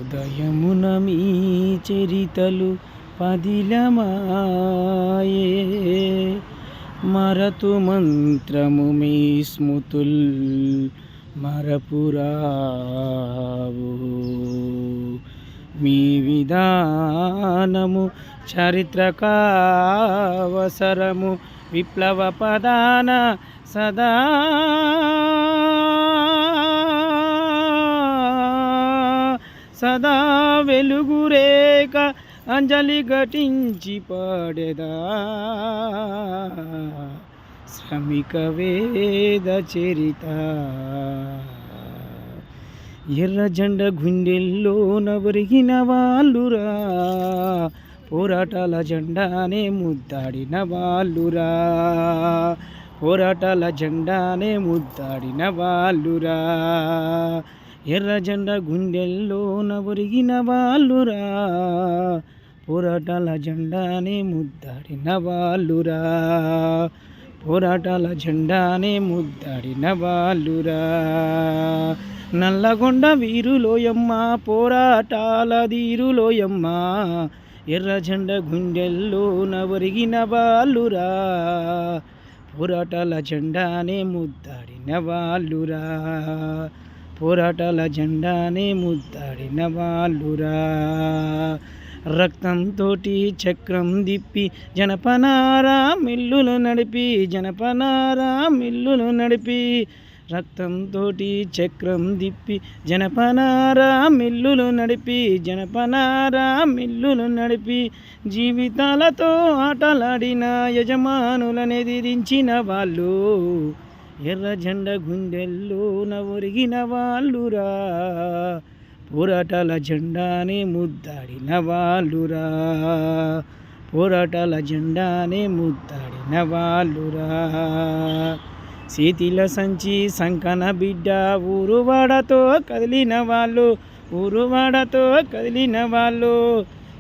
ఉదయమున మీ చరితలు పదిలమాయే, మరతు మంత్రము మీ స్మృతుల్ మరపురావు. మీ విధానము చరిత్రకావసరము, విప్లవ పదాన సదా సదా వెలుగురేక అంజలి ఘటించి పాడెదా శ్రమిక వేద చరిత. ఎర్ర జెండ గుండెల్లోన ఒరిగిన వాళ్ళురా, పోరాటాల జెండానే ముద్దాడిన వాళ్ళురా, పోరాటాల జెండానే ముద్దాడిన వాళ్ళురా. ఎర్ర జెండ గుండెల్లోన ఒరిగిన వాళ్ళురా, పోరాటాల జెండానే ముద్దాడిన వాళ్ళురా, పోరాటాల జెండానే ముద్దాడిన వాళ్ళురా. నల్లగొండ వీరులోయమ్మ, పోరాటాల ధీరులోయమ్మ, ఎర్ర జెండ గుండెల్లోన ఒరిగిన వాళ్ళురా, పోరాటాల జెండానే ముద్దాడిన వాళ్ళురా, పోరాటాల జెండానే ముద్దాడిన వాళ్ళురా. రక్తంతోటి చక్రం దిప్పి జనపనారా మిల్లులు నడిపి, జనపనారా మిల్లులు నడిపి, రక్తంతోటి చక్రం దిప్పి జనపనారా మిల్లులు నడిపి, జనపనారా మిల్లులు నడిపి, జీవితాలతో ఆటలాడిన యజమానులనెదిరించిన వాళ్ళు, ఎర్ర జెండ గుండెల్లోన ఒరిగిన వాళ్ళురా, పోరాటాల జెండానే ముద్దాడిన వాళ్ళురా, పోరాటాల జెండానే ముద్దాడిన వాళ్ళురా. చేతిల సంచి సంకన బిడ్డ, ఊరువాడతో కదిలిన వాళ్ళు, ఊరువాడతో కదిలిన వాళ్ళు,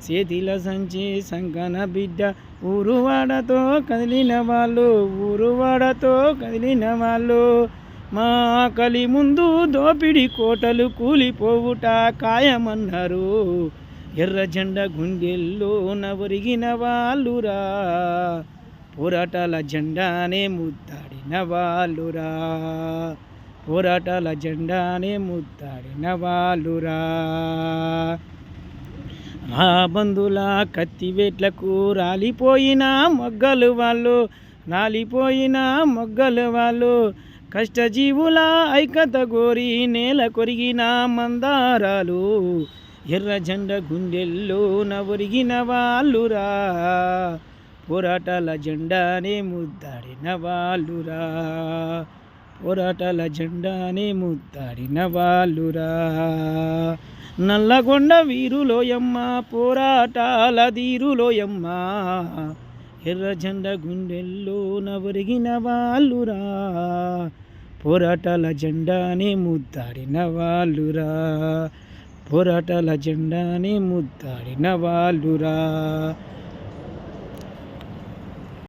చేతిల సంచి సంకన బిడ్డ, ఊరువాడతో కదిలిన వాళ్ళు, ఊరువాడతో కదిలిన వాళ్ళు. మా ఆకలి ముందు దోపిడి కోటలు కూలిపోవుట ఖాయమన్నారు, ఎర్ర జెండ గుండెల్లోన ఒరిగిన వాళ్ళురా, పోరాటాల జెండానే ముద్దాడిన వాళ్ళురా, పోరాటాల జెండానే ముద్దాడిన వాళ్ళురా. ఆ బంధుల కత్తివేట్లకు రాలిపోయిన మొగ్గలు వాళ్ళు, రాలిపోయిన మొగ్గలు వాళ్ళు, కష్టజీవుల ఐక్యత గోరి నేల కొరిగిన మందారాలు, ఎర్ర జెండ గుండెల్లోన ఒరిగిన వాళ్ళురా, పోరాటాల జెండానే ముద్దాడిన వాళ్ళురా, పోరాటాల జెండానే ముద్దాడిన వాళ్ళురా. నల్లగొండ వీరులోయమ్మ, పోరాటాల ధీరులోయమ్మ, ఎర్ర జెండ గుండెల్లోన ఒరిగిన వాళ్ళురా, పోరాటాల జెండానే ముద్దాడిన వాళ్ళురా, పోరాటాల జెండానే ముద్దాడిన వాళ్ళురా.